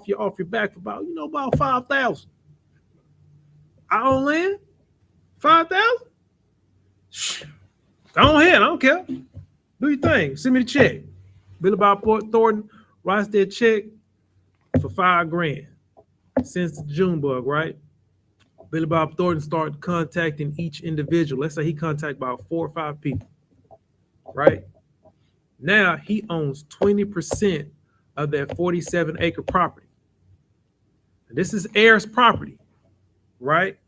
your back for about, about 5,000. I own land? 5,000? Go ahead, I don't care. Do your thing. Send me the check. Billy Bob Thornton writes that check for $5,000. Sends to Junebug, right? Billy Bob Thornton started contacting each individual. Let's say he contacted about 4 or 5 people, right? Now he owns 20% of that 47-acre property. This is heir's property, right?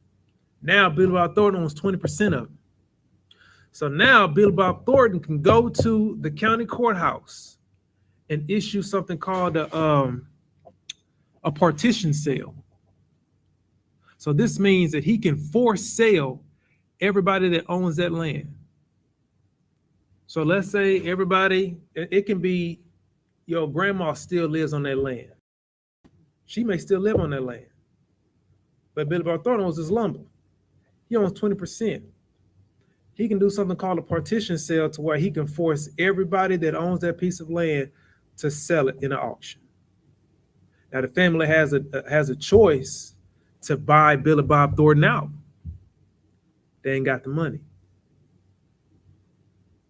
Now Billy Bob Thornton owns 20% of it. So now Billy Bob Thornton can go to the county courthouse and issue something called a partition sale. So this means that he can force sale everybody that owns that land. So let's say everybody, it can be your grandma still lives on that land. She may still live on that land. But Billy Bob Thornton owns his lumber. He owns 20%. He can do something called a partition sale to where he can force everybody that owns that piece of land to sell it in an auction. Now the family has a choice to buy Billy Bob Thornton out. They ain't got the money.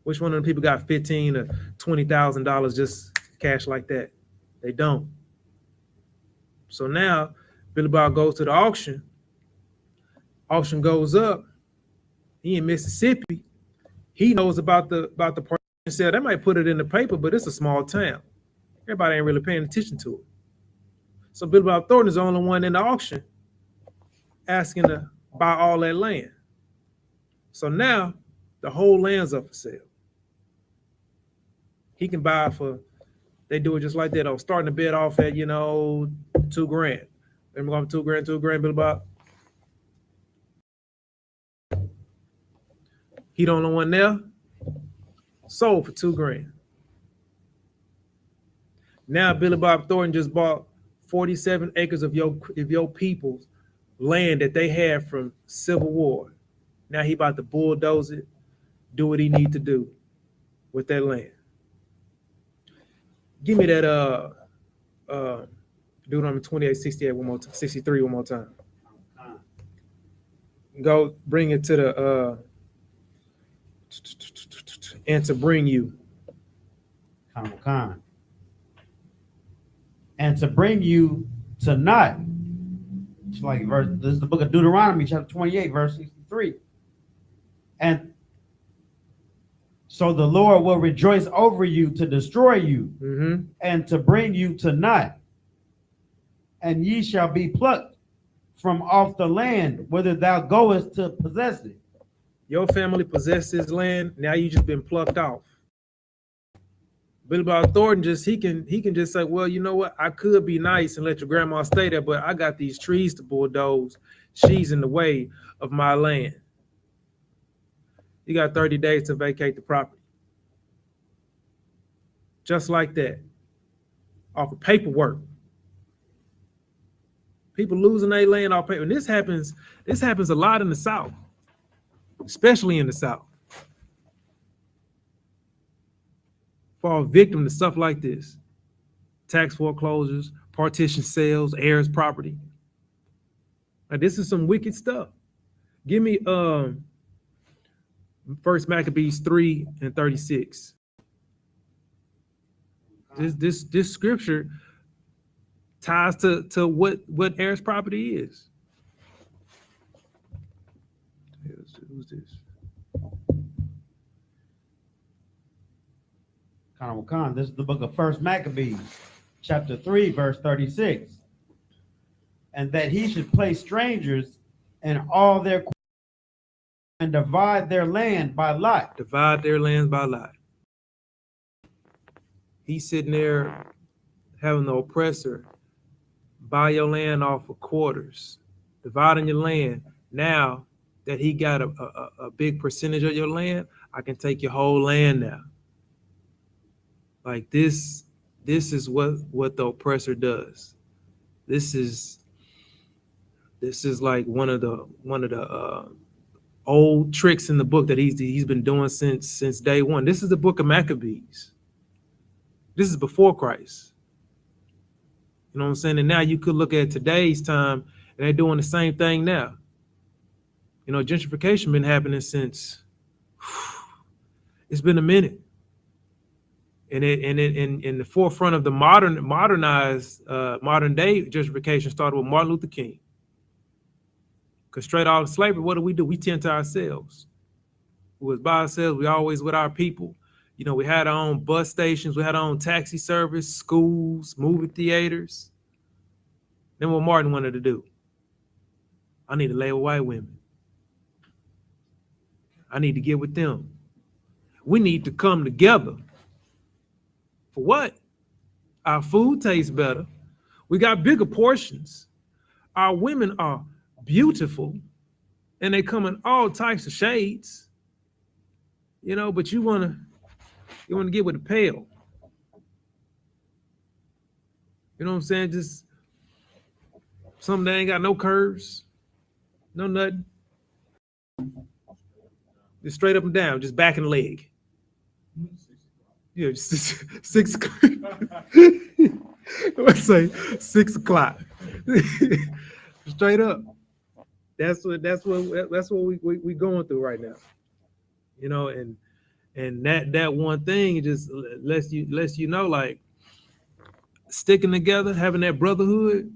Which one of them people got $15,000 or $20,000 just cash like that? They don't. So now Billy Bob goes to the auction. Auction goes up. He in Mississippi. He knows about the partition sale. They might put it in the paper, but it's a small town. Everybody ain't really paying attention to it. So Billy Bob Thornton is the only one in the auction asking to buy all that land. So now the whole land's up for sale. He can buy they do it just like that. Starting the bid off at, $2,000. Remember going for $2,000, Billy Bob? He the only one there. Sold for $2,000. Now Billy Bob Thornton just bought 47 acres of your people's land that they had from Civil War. Now he about to bulldoze it, do what he need to do with that land. Give me that Deuteronomy 28:68 one more time, 63 one more time. Go bring it to the and to bring you.
And to bring you to naught. It's like this is the book of Deuteronomy, chapter 28, verse 63. And so the Lord will rejoice over you to destroy you and to bring you to naught. And ye shall be plucked from off the land whither thou goest to possess it.
Your family possessed this land. Now you just been plucked off. Billy Bob Thornton he can just say, well, you know what? I could be nice and let your grandma stay there, but I got these trees to bulldoze. She's in the way of my land. You got 30 days to vacate the property. Just like that. Off of paperwork. People losing their land off paper. And this happens a lot in the South, especially in the South. Fall victim to stuff like this. Tax foreclosures, partition sales, heirs property. Now, this is some wicked stuff. Give me First Maccabees 3:36. This scripture ties to what heirs property is. Who's this?
Khan, this is the book of First Maccabees, chapter 3, verse 36. And that he should place strangers in all their and divide their land by lot.
Divide their lands by lot. He's sitting there having the oppressor buy your land off of quarters, dividing your land. Now that he got a big percentage of your land, I can take your whole land now. Like this is what the oppressor does. This is like one of the old tricks in the book that he's been doing since day one. This is the book of Maccabees. This is before Christ. You know what I'm saying? And now you could look at today's time, and they're doing the same thing now. You know, gentrification been happening since it's been a minute. And in the forefront of the modern day gentrification started with Martin Luther King. Because straight out of slavery, what do? We tend to ourselves. We was by ourselves. We always with our people. You know, we had our own bus stations. We had our own taxi service, schools, movie theaters. Then what Martin wanted to do? I need to lay with white women. I need to get with them. We need to come together. For what? Our food tastes better. We got bigger portions. Our women are beautiful, and they come in all types of shades. You know, but you wanna get with the pale. You know what I'm saying? Just something that ain't got no curves, no nothing. Just straight up and down, just back and leg. Yeah, just 6 let's say 6 o'clock. Straight up. That's what we going through right now. You know, and that one thing just lets you know, like, sticking together, having that brotherhood,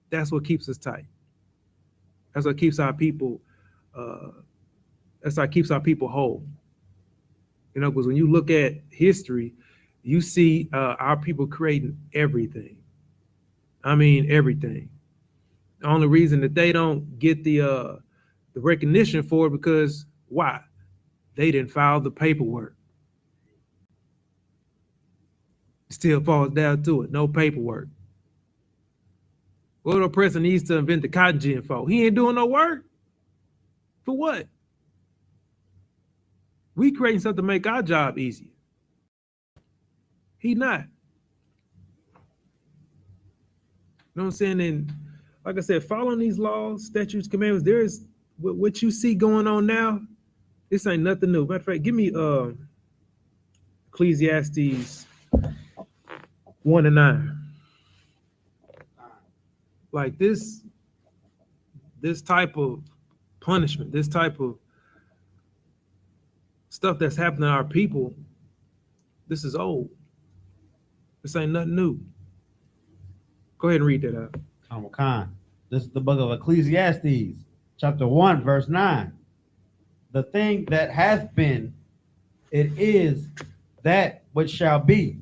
that's what keeps us tight. That's what keeps our people whole. You know, because when you look at history, you see our people creating everything. I mean, everything. The only reason that they don't get the recognition for it, because why? They didn't file the paperwork. It still falls down to it. No paperwork. What the president needs to invent the cotton gin for? He ain't doing no work. For what? We creating something to make our job easier. He not. You know what I'm saying? And like I said, following these laws, statutes, commandments, there is what you see going on now. This ain't nothing new. Matter of fact, give me Ecclesiastes 1:9. Like this type of punishment, this type of stuff that's happening to our people, this is old. This ain't nothing new. Go ahead and read that out.
Khan. This is the book of Ecclesiastes, chapter 1, verse 9. The thing that hath been, it is that which shall be.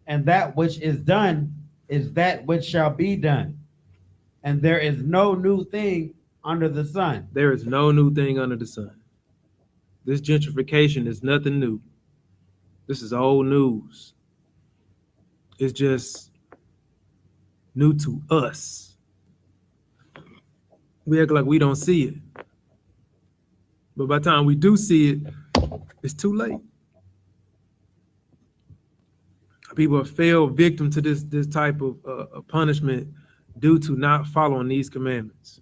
And that which is done is that which shall be done. And there is no new thing under the sun.
There is no new thing under the sun. This gentrification is nothing new. This is old news. It's just new to us. We act like we don't see it. But by the time we do see it, it's too late. People fell victim to this type of punishment due to not following these commandments.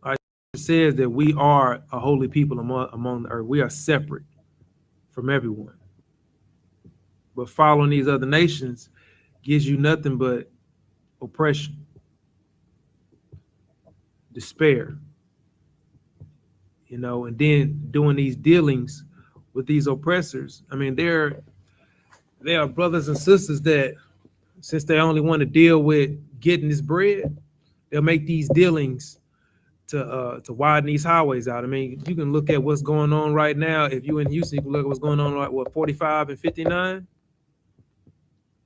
It says that we are a holy people among the earth. We are separate from everyone. But following these other nations gives you nothing but oppression, despair, you know, and then doing these dealings with these oppressors. I mean, there are brothers and sisters that, since they only want to deal with getting this bread, they'll make these dealings to widen these highways out. I mean, you can look at what's going on right now. If you're in Houston, you can look at what's going on, like what, 45 and 59.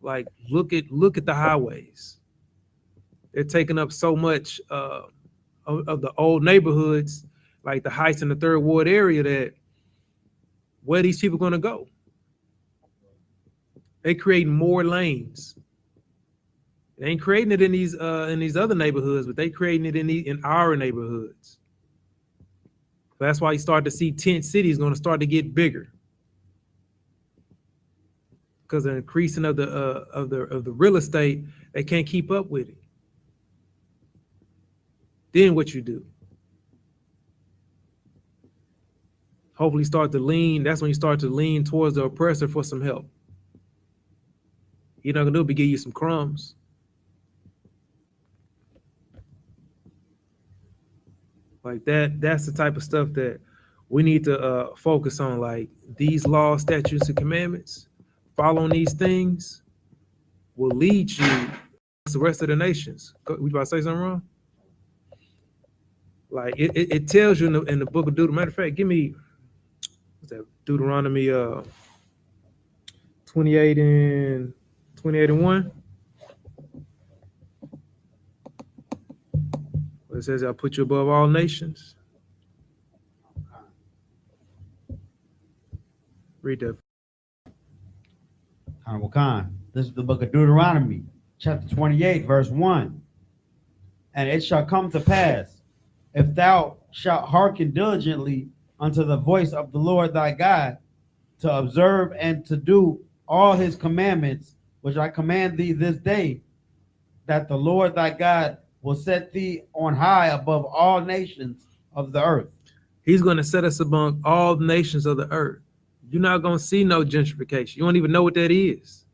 Like, look at the highways. They're taking up so much of the old neighborhoods, like the Heights in the Third Ward area, that where are these people going to go? They creating more lanes. They ain't creating it in these other neighborhoods, but they creating it in our neighborhoods. That's why you start to see tent cities going to start to get bigger, because the increasing of the real estate, they can't keep up with it. Then what you do? Hopefully start to lean. That's when you start to lean towards the oppressor for some help. You're not gonna do it, but give you some crumbs. Like that's the type of stuff that we need to focus on. Like, these laws, statutes, and commandments, following these things will lead you to the rest of the nations. We about to say something wrong? Like, it tells you in the book of Deuteronomy. Matter of fact, give me, what's that, Deuteronomy 28 and 1. It says, I'll put you above all nations. Read that.
Honorable Khan, this is the book of Deuteronomy, chapter 28, verse 1. And it shall come to pass, if thou shalt hearken diligently unto the voice of the Lord thy God, to observe and to do all his commandments, which I command thee this day, that the Lord thy God will set thee on high above all nations of the earth.
He's going to set us among all nations of the earth. You're not going to see no gentrification. You don't even know what that is.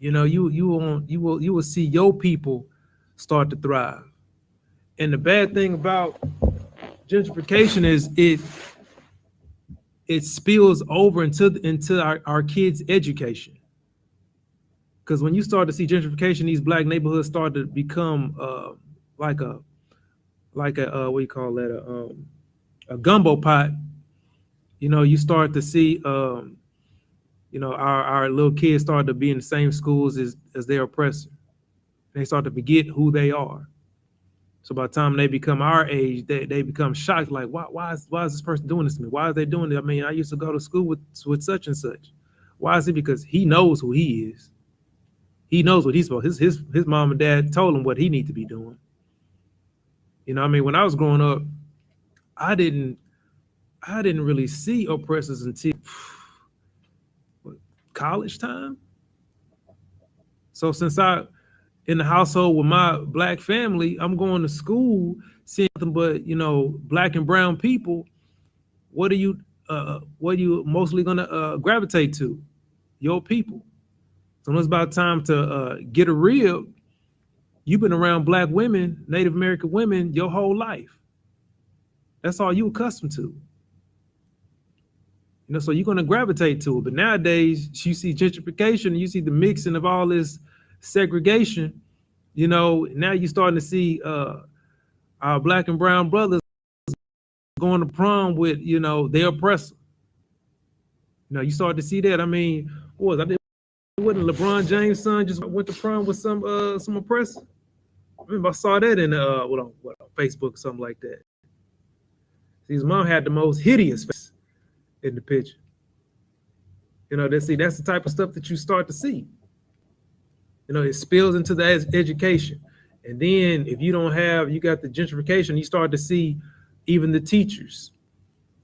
You know, you will see your people start to thrive. And the bad thing about gentrification is it spills over into our kids' education. Because when you start to see gentrification, these black neighborhoods start to become like a what do you call that, a gumbo pot. You know, you start to see you know, our little kids start to be in the same schools as their oppressor. They start to forget who they are. So by the time they become our age, they become shocked, like, why is this person doing this to me? Why are they doing it? I mean, I used to go to school with such and such. Why is it? Because he knows who he is. He knows what he's supposed. His mom and dad told him what he needs to be doing. You know, I mean, when I was growing up, I didn't really see oppressors until college time. So since in the household with my black family, I'm going to school seeing nothing but, you know, black and brown people. What are you mostly gonna gravitate to? Your people. So when it's about time to get a rib, you've been around black women, Native American women, your whole life. That's all you accustomed to. You know, so you're gonna gravitate to it. But nowadays, you see gentrification, and you see the mixing of all this segregation. You know, now you're starting to see our black and brown brothers going to prom with, you know, their oppressor. You know, you start to see that. I mean, wasn't LeBron James' son just went to prom with some oppressor? remember I saw that in on Facebook or something like that. His mom had the most hideous face in the picture. You know, that's the type of stuff that you start to see. You know, it spills into the education. And then if you got the gentrification, you start to see even the teachers.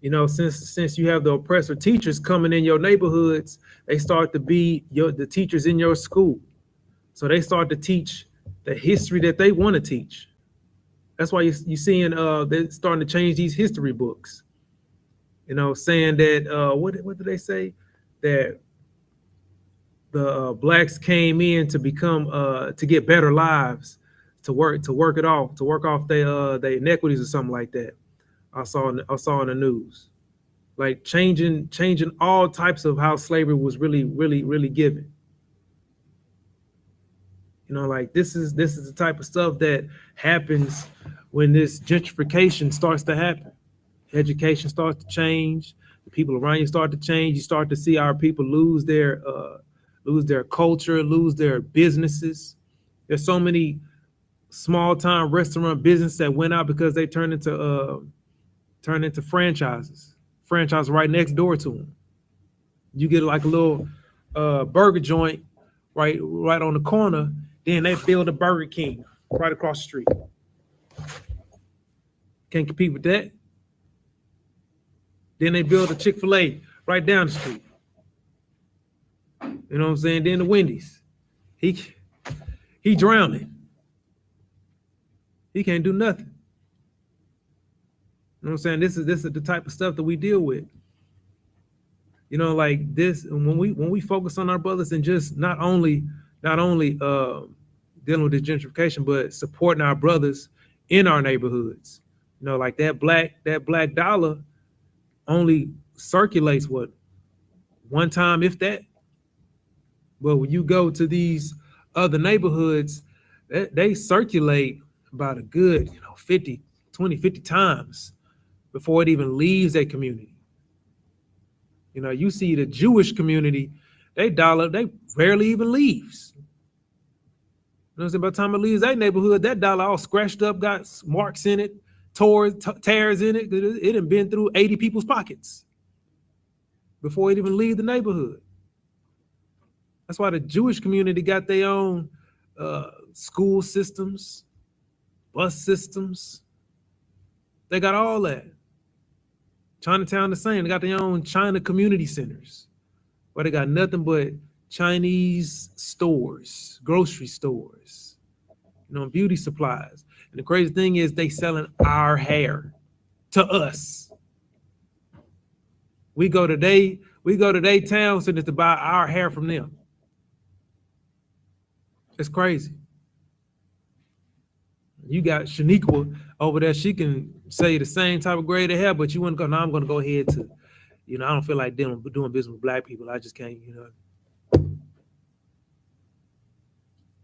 You know, since you have the oppressor teachers coming in your neighborhoods, they start to be the teachers in your school. So they start to teach the history that they want to teach. That's why you're seeing they're starting to change these history books. You know, saying that what did they say? That the blacks came in to become to get better lives, to work off their inequities or something like that. I saw in the news, like changing all types of how slavery was really given. You know, like this is the type of stuff that happens when this gentrification starts to happen. Education starts to change. The people around you start to change. You start to see our people lose their culture, lose their businesses. There's so many small time restaurant businesses that went out because they turned into franchises. Franchise right next door to them. You get like a little burger joint right on the corner. Then they build a Burger King right across the street. Can't compete with that. Then they build a Chick-fil-A right down the street. You know what I'm saying? Then the Wendy's. He drowning. He can't do nothing. You know what I'm saying? This is the type of stuff that we deal with. You know, like this, when we focus on our brothers and just not only dealing with this gentrification, but supporting our brothers in our neighborhoods. You know, like that black dollar only circulates what, one time, if that. But when you go to these other neighborhoods, they circulate about a good 50 times before it even leaves a community. You know, you see the Jewish community, they rarely even leaves. You know what I'm saying? By the time it leaves that neighborhood, that dollar all scratched up, got marks in it, tears in it. It had been through 80 people's pockets before it even leaves the neighborhood. That's why the Jewish community got their own school systems, bus systems. They got all that. Chinatown the same. They got their own China community centers where they got nothing but Chinese stores, grocery stores, beauty supplies. And the crazy thing is they selling our hair to us. We go to their town centers to buy our hair from them. It's crazy. You got Shaniqua over there. She can say the same type of grade of hair, but you wouldn't go, no, I'm going to go ahead to, I don't feel like doing business with black people. I just can't,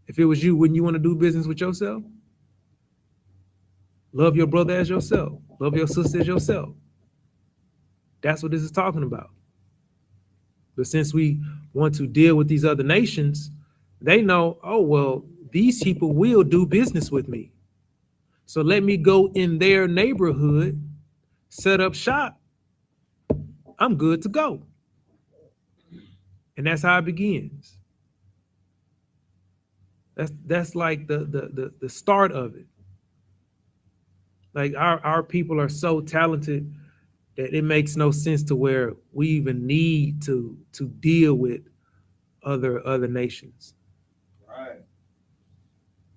If it was you, wouldn't you want to do business with yourself? Love your brother as yourself. Love your sister as yourself. That's what this is talking about. But since we want to deal with these other nations, they know, oh, well, these people will do business with me. So let me go in their neighborhood, set up shop. I'm good to go. And that's how it begins. That's like the start of it. Like our people are so talented that it makes no sense to where we even need to deal with other nations.
Right.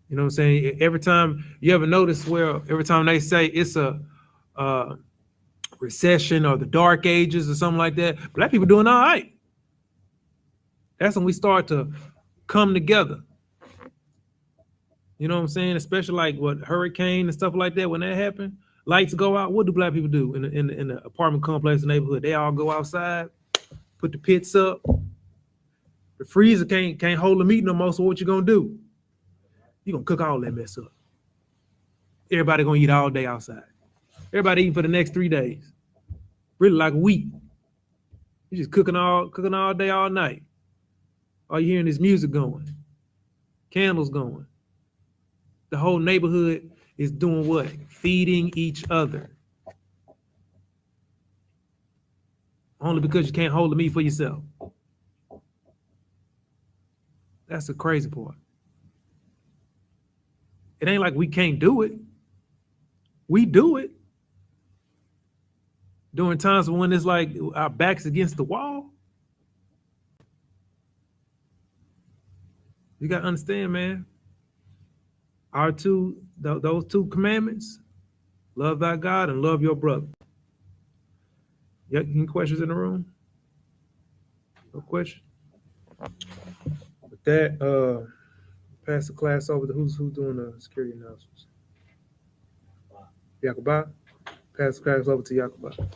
You know what I'm saying? Every time you ever notice where every time they say it's a recession or the dark ages or something like that, black people doing all right. That's when we start to come together. You know what I'm saying? Especially like what hurricane and stuff like that. When that happen, lights go out. What do black people do in the apartment complex neighborhood? They all go outside, put the pits up. The freezer can't hold the meat no more. So what you gonna do? You gonna cook all that mess up. Everybody gonna eat all day outside. Everybody eating for the next 3 days. Really like wheat. You just cooking all day, all night. All you hearing is music going, candles going. the whole neighborhood is doing what? Feeding each other. Only because you can't hold the meat for yourself. That's the crazy part. It ain't like we can't do it. We do it. During times when it's like our backs against the wall. You got to understand, man. Those two commandments, love thy God and love your brother. Yeah, any questions in the room? No question? With that, pass the class over to who's doing the security announcements. Yakuba? Pass the class over to Yakuba.